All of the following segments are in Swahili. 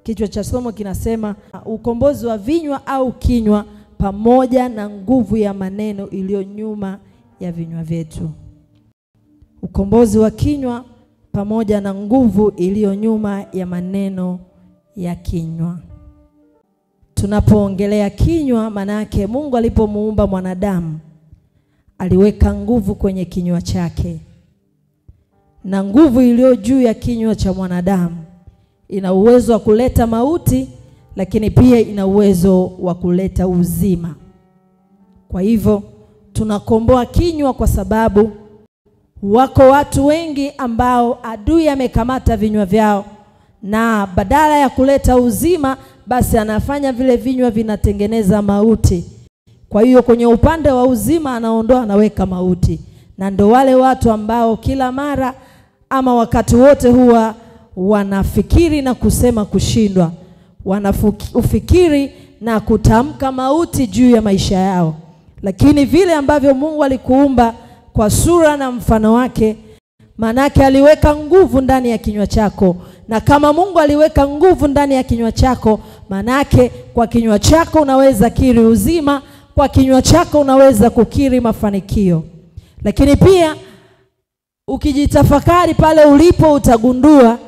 Kichwa cha somo kinasema ukombozi wa vinywa au kinywa pamoja na nguvu ya maneno iliyo nyuma ya vinywa vyetu. Ukombozi wa kinywa pamoja na nguvu iliyo nyuma ya maneno ya kinywa. Tunapoongelea kinywa, maana yake Mungu alipomuumba mwanadamu aliweka nguvu kwenye kinywa chake. Na nguvu iliyo juu ya kinywa cha mwanadamu ina uwezo wa kuleta mauti, lakini pia ina uwezo wa kuleta uzima. Kwa hivyo tunakomboa kinywa kwa sababu wako watu wengi ambao adui amekamata vinywa vyao, na badala ya kuleta uzima basi anafanya vile vinywa vinatengeneza mauti. Kwa hiyo kwenye upande wa uzima anaondoa, anaweka mauti. Na ndo wale watu ambao kila mara ama wakati wote huwa wanafikiri na kusema kushindwa, wanafikiri na kutamka mauti juu ya maisha yao. Lakini vile ambavyo Mungu alikuumba kwa sura na mfano wake, manake aliweka nguvu ndani ya kinywa chako. Na kama Mungu aliweka nguvu ndani ya kinywa chako, manake kwa kinywa chako unaweza kiri uzima, kwa kinywa chako unaweza kukiri mafanikio. Lakini pia ukijitafakari pale ulipo, utagundua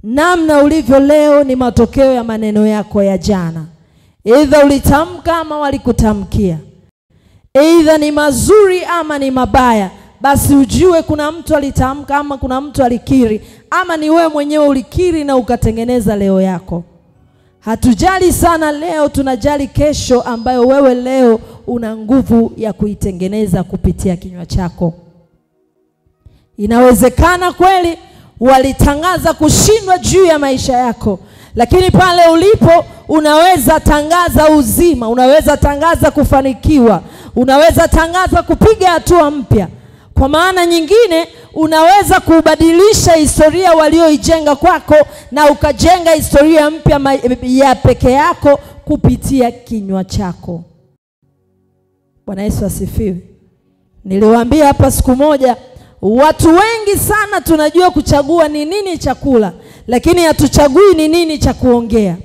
namna ulivyo leo ni matokeo ya maneno yako ya jana. Either ulitamka ama walikutamkia. Either ni mazuri ama ni mabaya. Basi ujue kuna mtu alitamka ama kuna mtu alikiri, ama ni wewe mwenyewe ulikiri na ukatengeneza leo yako. Hatujali sana leo, tunajali kesho ambayo wewe leo una nguvu ya kuitengeneza kupitia kinywa chako. Inawezekana kweli walitangaza kushindwa juu ya maisha yako, lakini pale ulipo unaweza tangaza uzima, unaweza tangaza kufanikiwa, unaweza tangaza kupiga hatua mpya. Kwa maana nyingine unaweza kubadilisha historia walioijenga kwako na ukajenga historia mpya ya peke yako kupitia kinywa chako. Bwana Yesu asifiwe. Niliwaambia hapa siku moja, watu wengi sana tunajua kuchagua ni nini chakula, lakini hatuchagui ni nini cha kuongea.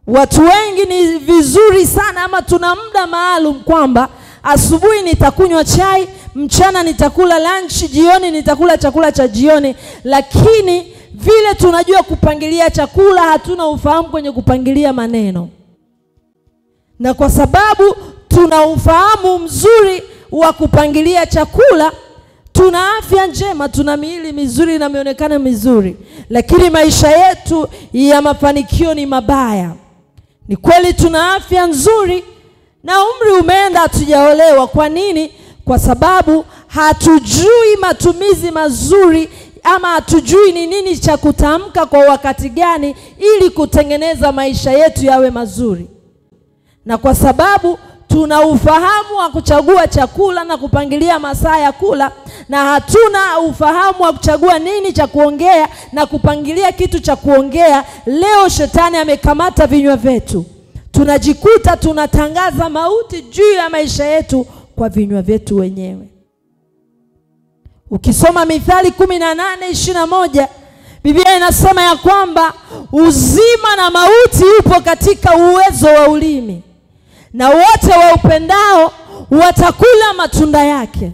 Watu wengi ni vizuri sana ama tuna muda maalum kwamba asubuhi nitakunywa chai, mchana nitakula lunch, jioni nitakula chakula cha jioni, lakini vile tunajua kupangilia chakula hatuna ufahamu kwenye kupangilia maneno. Na kwa sababu tuna ufahamu mzuri wa kupangilia chakula, tuna afya njema, tuna miili mizuri na mionekano mizuri, lakini maisha yetu ya mafanikio ni mabaya. Ni kweli tuna afya nzuri na umri umeenda, hatujaolewa. Kwa nini? Kwa sababu hatujui matumizi mazuri ama hatujui ni nini cha kutamka kwa wakati gani ili kutengeneza maisha yetu yawe mazuri. Na kwa sababu tuna ufahamu wa kuchagua chakula na kupangilia masaa ya kula, na hatuna ufahamu wa kuchagua nini cha kuongea na kupangilia kitu cha kuongea, leo shetani amekamata vinywa vyetu. Tunajikuta tunatangaza mauti juu ya maisha yetu kwa vinywa vyetu wenyewe. Ukisoma Mithali 18:21, Biblia inasema ya kwamba uzima na mauti upo katika uwezo wa ulimi, na wote waupendao watakula matunda yake.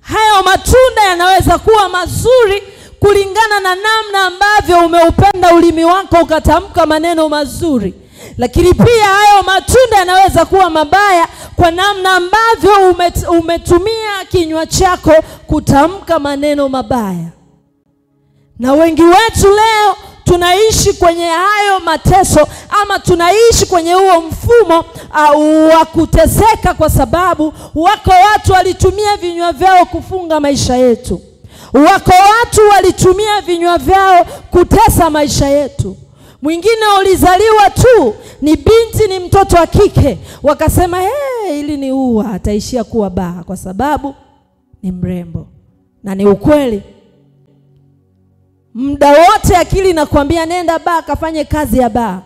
Hayo matunda yanaweza kuwa mazuri kulingana na namna ambavyo umeupenda ulimi wako ukatamka maneno mazuri, lakini pia hayo matunda yanaweza kuwa mabaya kwa namna ambavyo umetumia kinywa chako kutamka maneno mabaya. Na wengi wetu leo tunaishi kwenye hayo mateso, ama tunaishi kwenye huo mfumo wa kuteseka, kwa sababu wako watu walitumia vinywa vyao kufunga maisha yetu. Wako watu walitumia vinywa vyao kutesa maisha yetu. Mwingine ulizaliwa tu, ni binti, ni mtoto wa kike, wakasema ili ni ua, ataishia kuwa baa kwa sababu ni mrembo. Na ni ukweli. Muda wote akili inakwambia nenda baa, kafanye kazi ya baa.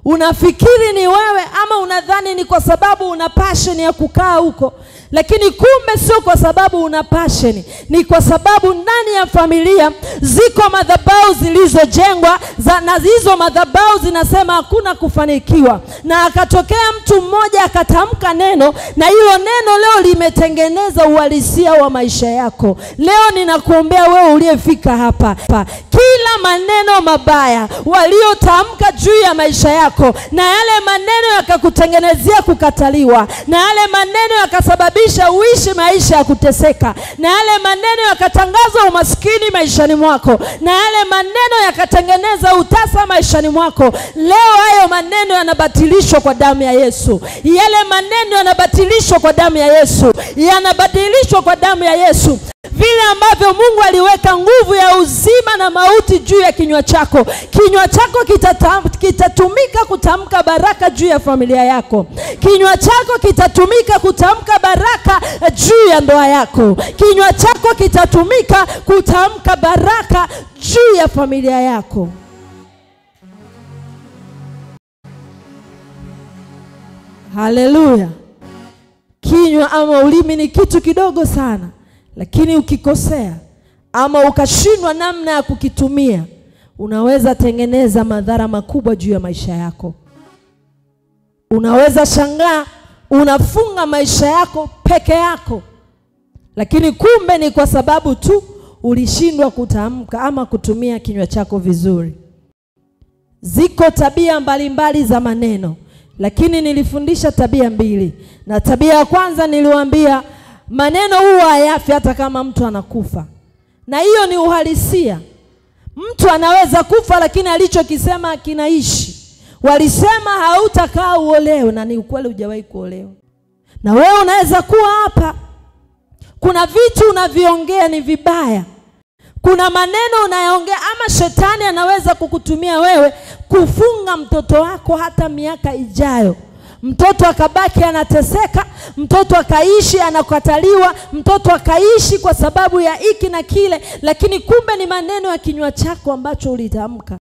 Unafikiri ni wewe, ama unadhani ni kwa sababu una passion ya kukaa huko, Lakini kumbe sio kwa sababu una passion, ni kwa sababu ndani ya familia ziko madhabahu zilizojengwa na hizo madhabahu zinasema hakuna kufanikiwa. Na akatokea mtu mmoja akatamka neno, na hilo neno leo limetengeneza uhalisia wa maisha yako. Leo ninakuombea wewe uliyefika hapa, kila maneno mabaya waliotamka juu ya maisha yako, na yale maneno yakakutengenezea kukataliwa, na yale maneno yakasababisha uishi maisha ya kuteseka, na yale maneno yakatangaza umaskini maishani mwako, na yale maneno yakatengeneza utasa maishani mwako, leo hayo maneno yanabatilishwa kwa damu ya Yesu. Yale maneno yanabatilishwa kwa damu ya Yesu, yanabadilishwa kwa damu ya Yesu. Vile ambavyo Mungu aliweka nguvu ya uzima na mauti juu ya kinywa chako, kinywa chako kitatumika kutamka baraka juu ya familia yako. Kinywa chako kitatumika kutamka baraka juu ya ndoa yako. Kinywa chako kitatumika kutamka baraka juu ya familia yako. Haleluya. Kinywa ama ulimi ni kitu kidogo sana, lakini ukikosea ama ukashindwa namna ya kukitumia, unaweza tengeneza madhara makubwa juu ya maisha yako. Unaweza shangaa unafunga maisha yako peke yako, lakini kumbe ni kwa sababu tu ulishindwa kutamka ama kutumia kinywa chako vizuri. Ziko tabia mbalimbali za maneno, lakini nilifundisha tabia mbili. Na tabia ya kwanza niliwaambia maneno huwa hayafi hata kama mtu anakufa. Na hiyo ni uhalisia. Mtu anaweza kufa lakini alichokisema kinaishi. Walisema hautakaa uolewe, na ni ukweli hujawahi kuolewa. Na wewe unaweza kuwa hapa, kuna vitu unaviongea ni vibaya, kuna maneno unayoongea, ama shetani anaweza kukutumia wewe kufunga mtoto wako hata miaka ijayo. Mtoto akabaki anateseka, mtoto akaishi anakataliwa, mtoto akaishi kwa sababu ya hiki na kile, lakini kumbe ni maneno ya kinywa chako ambacho ulitamka.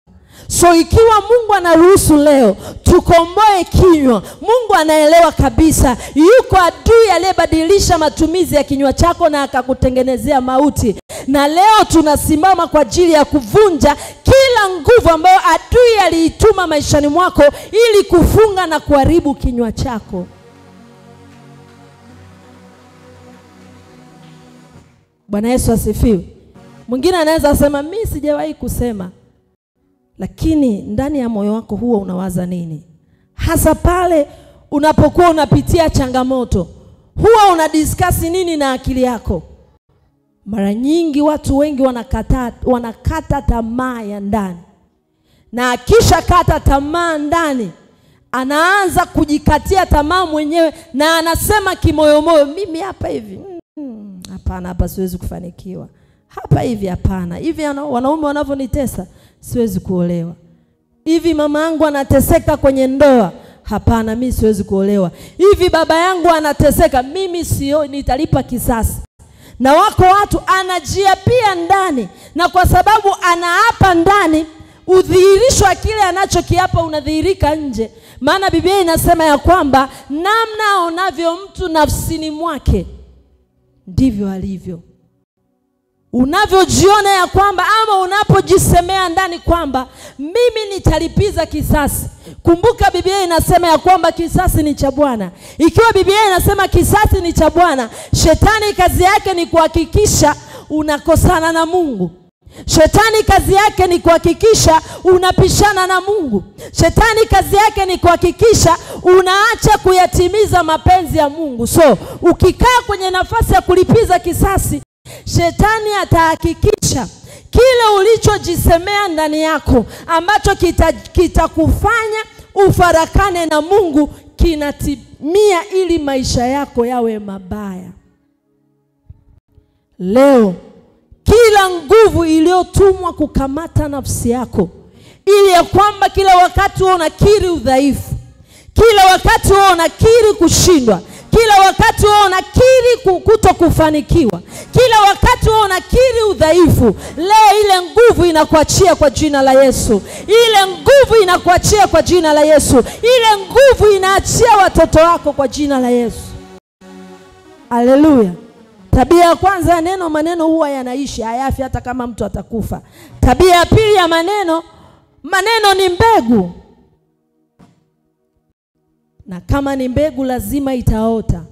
So ikiwa Mungu anaruhusu leo tukomboe kinywa, Mungu anaelewa kabisa yuko adui aliyebadilisha matumizi ya kinywa chako na akakutengenezea mauti. Na leo tunasimama kwa ajili ya kuvunja kila nguvu ambayo adui aliituma maishani mwako ili kufunga na kuharibu kinywa chako. Bwana Yesu asifiwe. Mwingine anaweza sema mimi sijawahi kusema, lakini ndani ya moyo wako huwa unawaza nini? Hasa pale unapokuwa unapitia changamoto, huwa unadiscuss nini na akili yako? Mara nyingi watu wengi wanakata tamaa ya ndani. Na akisha kata tamaa ndani, anaanza kujikatia tamaa mwenyewe na anasema kimoyomoyo, mimi hapa hivi, hapana, hapa siwezi kufanikiwa. Hapa hivi hapana. Hivi wanaume wanavyonitesa siwezi kuolewa. Hivi mama yangu anateseka kwenye ndoa, hapana, mimi siwezi kuolewa. Hivi baba yangu anateseka, mimi sio, nitalipa kisasi. Na wako watu anajiapia ndani, na kwa sababu anaapa ndani, udhihirisho wa kile anachokiapa unadhihirika nje. Maana Biblia inasema ya kwamba namna aonavyo mtu nafsini mwake ndivyo alivyo. Unavyojiona ya kwamba ama unapojisemea ndani kwamba mimi nitalipiza kisasi. Kumbuka Biblia inasema ya kwamba kisasi ni cha Bwana. Ikiwa Biblia inasema kisasi ni cha Bwana, shetani kazi yake ni kuhakikisha unakosana na Mungu. Shetani kazi yake ni kuhakikisha unapishana na Mungu. Shetani kazi yake ni kuhakikisha unaacha kuyatimiza mapenzi ya Mungu. So ukikaa kwenye nafasi ya kulipiza kisasi, shetani atahakikisha kile ulichojisemea ndani yako ambacho kitakufanya ufarakane na Mungu kinatimia ili maisha yako yawe mabaya. Leo kila nguvu iliyotumwa kukamata nafsi yako ili ya kwamba kila wakati wewe unakiri udhaifu, kila wakati wewe unakiri kushindwa, kila wakati wewe unakiri kutokufanikiwa, kila wakati wewe unakiri udhaifu, leo ile nguvu inakuachia kwa jina la Yesu. Ile nguvu inakuachia kwa jina la Yesu. Ile nguvu inaachia watoto wako kwa jina la Yesu. Haleluya. Tabia ya kwanza ya neno, maneno huwa yanaishi, hayafi hata kama mtu atakufa. Tabia ya pili ya maneno, maneno ni mbegu. Na kama ni mbegu lazima itaota.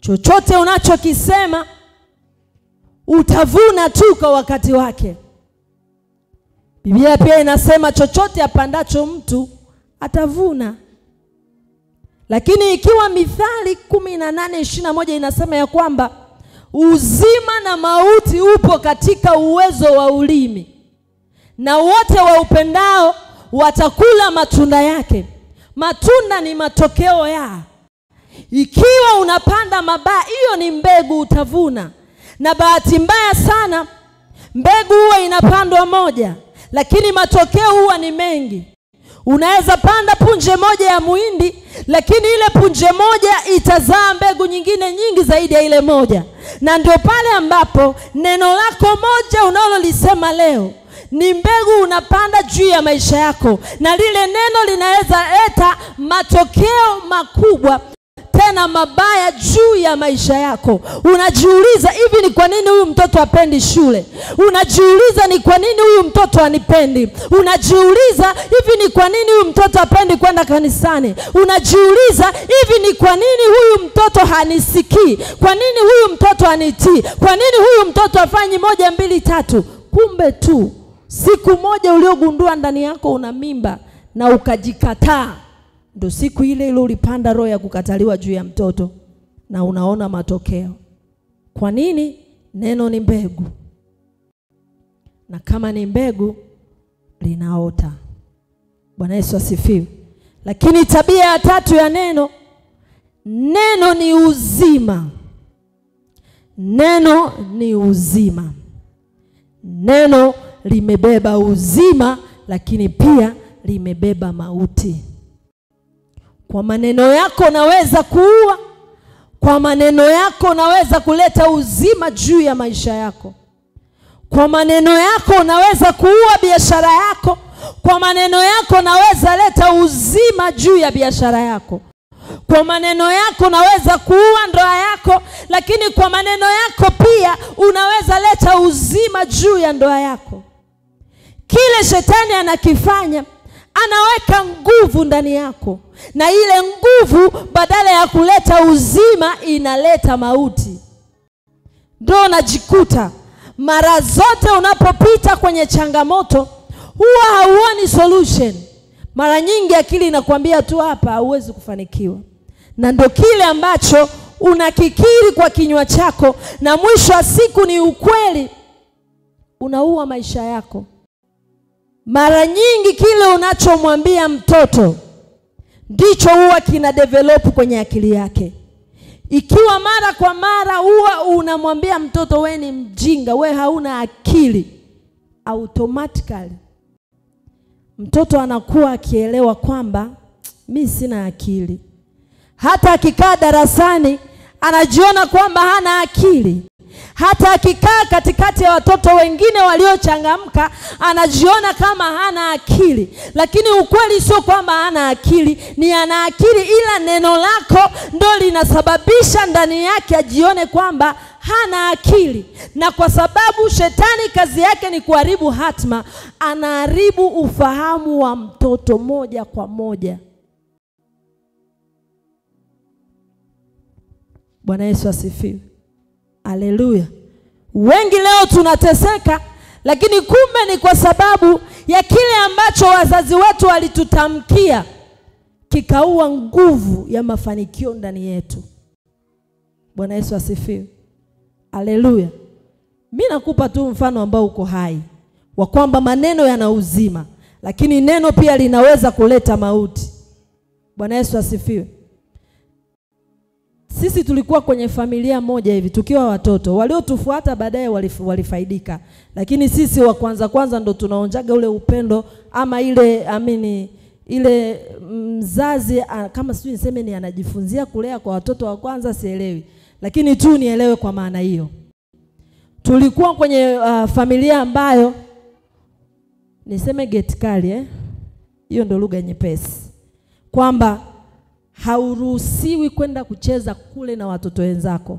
Chochote unachokisema utavuna tu kwa wakati wake. Biblia pia inasema chochote apandacho mtu atavuna. Lakini ikiwa Mithali 18:21 inasema ya kwamba uzima na mauti upo katika uwezo wa ulimi, na wote waupendao watakula matunda yake. Matunda ni matokeo ya. Ikiwa unapanda mabaya, hiyo ni mbegu utavuna. Na bahati mbaya sana, mbegu huwa inapandwa moja, lakini matokeo huwa ni mengi. Unaweza panda punje moja ya muhindi, lakini ile punje moja itazaa mbegu nyingine nyingi zaidi ya ile moja. Na ndio pale ambapo neno lako moja unalolisema leo ni mbegu unapanda juu ya maisha yako, na lile neno linaweza leta matokeo makubwa tena mabaya juu ya maisha yako. Unajiuliza, hivi ni kwa nini huyu mtoto hapendi shule? Unajiuliza, ni kwa nini huyu mtoto hanipendi? Unajiuliza, hivi ni kwa nini huyu mtoto hapendi kwenda kanisani? Unajiuliza, hivi ni kwa nini huyu mtoto hanisikii? Kwa nini huyu mtoto hanitii? Kwa nini huyu mtoto hafanyi 1 2 3? Kumbe tu siku moja uliogundua ndani yako una mimba na ukajikataa, ndio siku ile ile ulipanda roho ya kukataliwa juu ya mtoto, na unaona matokeo. Kwa nini? Neno ni mbegu. Na kama ni mbegu linaota. Bwana Yesu asifiwe. Lakini tabia ya tatu ya neno, neno ni uzima. Neno ni uzima. Neno limebeba uzima, lakini pia limebeba mauti. Kwa maneno yako unaweza kuua. Kwa maneno yako unaweza kuleta uzima juu ya maisha yako. Kwa maneno yako unaweza kuua biashara yako. Kwa maneno yako unaweza leta uzima juu ya biashara yako. Kwa maneno yako unaweza kuua ndoa yako, lakini kwa maneno yako pia unaweza leta uzima juu ya ndoa yako. Kile shetani anakifanya, anaweka nguvu ndani yako, na ile nguvu badala ya kuleta uzima inaleta mauti. Ndio unajikuta mara zote unapopita kwenye changamoto huwa hauoni solution. Mara nyingi akili inakwambia tu hapa hauwezi kufanikiwa. Na ndio kile ambacho unakikiri kwa kinywa chako, na mwisho wa siku ni ukweli, unaua maisha yako. Mara nyingi kile unachomwambia mtoto ndicho huwa kina develop kwenye akili yake. Ikiwa mara kwa mara huwa unamwambia mtoto we ni mjinga, we hauna akili, automatically mtoto anakuwa akielewa kwamba mimi sina akili. Hata akikaa darasani anajiona kwamba hana akili. Hata akikaa katikati ya watoto wengine waliochangamka anajiona kama hana akili. Lakini ukweli sio kwamba hana akili, ni ana akili, ila neno lako ndio linasababisha ndani yake ajione kwamba hana akili. Na kwa sababu shetani kazi yake ni kuharibu hatima, anaharibu ufahamu wa mtoto moja kwa moja. Bwana Yesu asifiwe. Haleluya. Wengi leo tunateseka, lakini kumbe ni kwa sababu ya kile ambacho wazazi wetu walitutamkia, kikaua nguvu ya mafanikio ndani yetu. Bwana Yesu asifiwe. Haleluya. Mimi nakupa tu mfano ambao uko hai, wa kwamba maneno yana uzima, lakini neno pia linaweza kuleta mauti. Bwana Yesu asifiwe. Sisi tulikuwa kwenye familia moja hivi tukiwa watoto. Waliotufuata baadaye walifaidika. Lakini sisi wa kwanza ndo tunaonjaga ule upendo, ama ile mzazi kama sijui niseme ni anajifunzia kulea kwa watoto wa kwanza, sielewi. Lakini tu nielewe kwa maana hiyo. Tulikuwa kwenye familia ambayo niseme get kali hiyo ndo lugha nyepesi. Kwamba hauruhusiwi kwenda kucheza kule na watoto wenzako.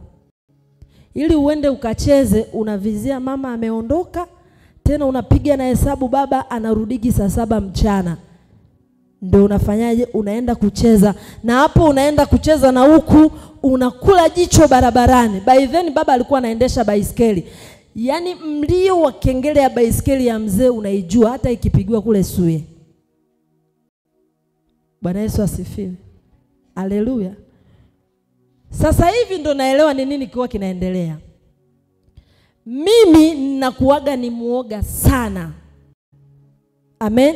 Ili uende ukacheze, unavizia mama ameondoka, tena unapiga na hesabu baba anarudiki saa 7 mchana. Ndio unafanyaje? Unaenda kucheza. Na hapo unaenda kucheza na huku unakula jicho barabarani. By then baba alikuwa anaendesha baiskeli. Yaani mlio wa kengele ya baiskeli ya mzee unaijua hata ikipigiwa kule Suye. Bwana Yesu asifiwe. Haleluya. Sasa hivi ndo naelewa ni nini kiwa kinaendelea. Mimi ninakuaga ni muoga sana. Amen.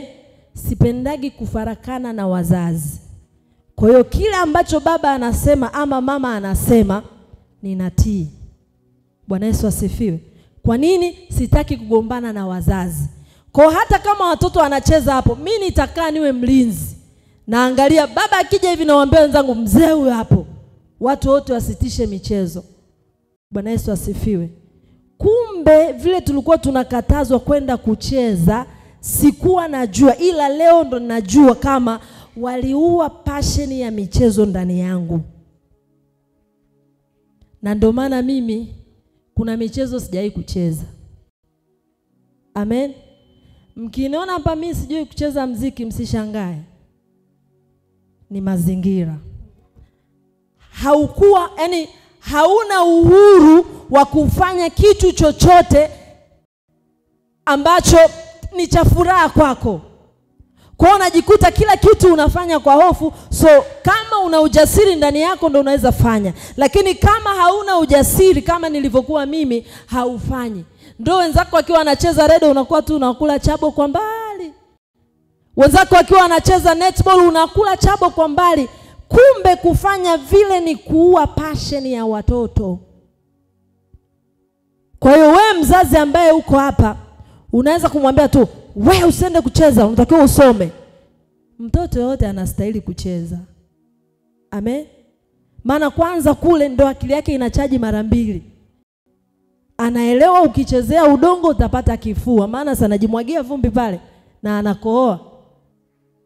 Sipendagi kufarakana na wazazi. Kwa hiyo kila ambacho baba anasema ama mama anasema ninatii. Bwana Yesu asifiwe. Kwa nini? Sitaki kugombana na wazazi. Kwa hata kama watoto wanacheza hapo, mimi nitakaa niwe mlinzi. Naangalia baba akija hivi nawaambia wenzangu mzee huyo hapo. Watu wote wasitishe michezo. Bwana Yesu asifiwe. Kumbe vile tulikuwa tunakatazwa kwenda kucheza, sikuwa najua, ila leo ndo najua kama waliua passion ya michezo ndani yangu. Na ndio maana mimi kuna michezo sijai kucheza. Amen. Mkiniona hapa mimi sijui kucheza mziki msishangae. Ni mazingira. Haukuwa, yani hauna uhuru wa kufanya kitu chochote ambacho ni cha furaha kwako. Kwa hiyo unajikuta kila kitu unafanya kwa hofu. So kama una ujasiri ndani yako ndo unaweza fanya. Lakini kama hauna ujasiri kama nilivyokuwa mimi, haufanyi. Ndio wenzako wakiwa wanacheza redo unakuwa tu unakula chabo kwa mbali. Wenzako wakiwa wanacheza netball unakula chabo kwa mbali. Kumbe kufanya vile ni kuua passion ya watoto. Kwa hiyo wewe mzazi ambaye uko hapa, unaweza kumwambia tu, wewe usiende kucheza, unatakiwa usome. Mtoto yote anastahili kucheza. Amen. Maana kwanza kule ndo akili yake inachaji mara 2. Anaelewa ukichezea udongo utapata kifua, maana sana jimwagia vumbi pale na anakohoa.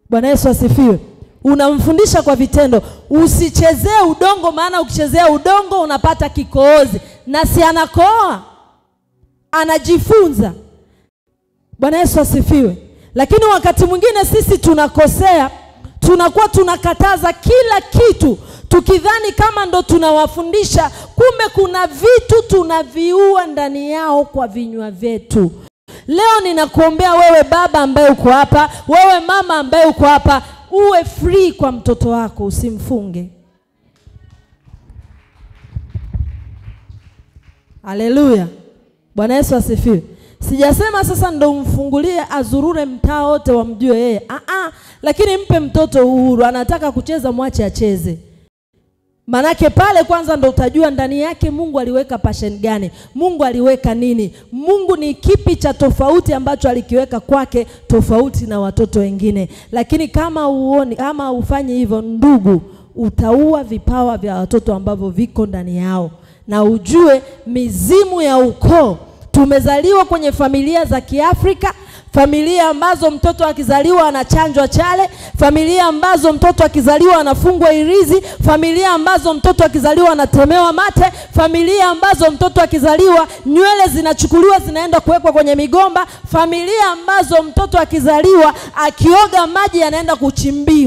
Bwana Yesu asifiwe. Unamfundisha kwa vitendo, usichezee udongo maana ukichezea udongo unapata kikohozi, na si anakohoa. Anajifunza. Bwana Yesu asifiwe. Lakini wakati mwingine sisi tunakosea, tunakuwa tunakataza kila kitu, tukidhani kama ndo tunawafundisha, kumbe kuna vitu tunaviua ndani yao kwa vinywa vyetu. Leo ninakuombea wewe baba ambaye uko hapa, wewe mama ambaye uko hapa, uwe free kwa mtoto wako, usimfunge. Haleluya. Bwana Yesu asifiwe. Sijasema sasa ndo umfungulie azurure mtaa wote wamjue yeye. Lakini mpe mtoto uhuru, anataka kucheza mwache acheze. Manake pale kwanza ndo utajua ndani yake Mungu aliweka passion gani, Mungu aliweka nini, Mungu ni kipi cha tofauti ambacho alikiweka kwake tofauti na watoto wengine. Lakini kama uoni, kama ufanye hivyo ndugu, utaua vipawa vya watoto ambavyo viko ndani yao. Na ujue mizimu ya ukoo. Tumezaliwa kwenye familia za Kiafrika, familia ambazo mtoto akizaliwa anachanjwa chale, familia ambazo mtoto akizaliwa anafungwa irizi, familia ambazo mtoto akizaliwa anatemewa mate, familia ambazo mtoto akizaliwa nywele zinachukuliwa zinaenda kuwekwa kwenye migomba, familia ambazo mtoto akizaliwa akioga maji yanaenda kuchimbiwa.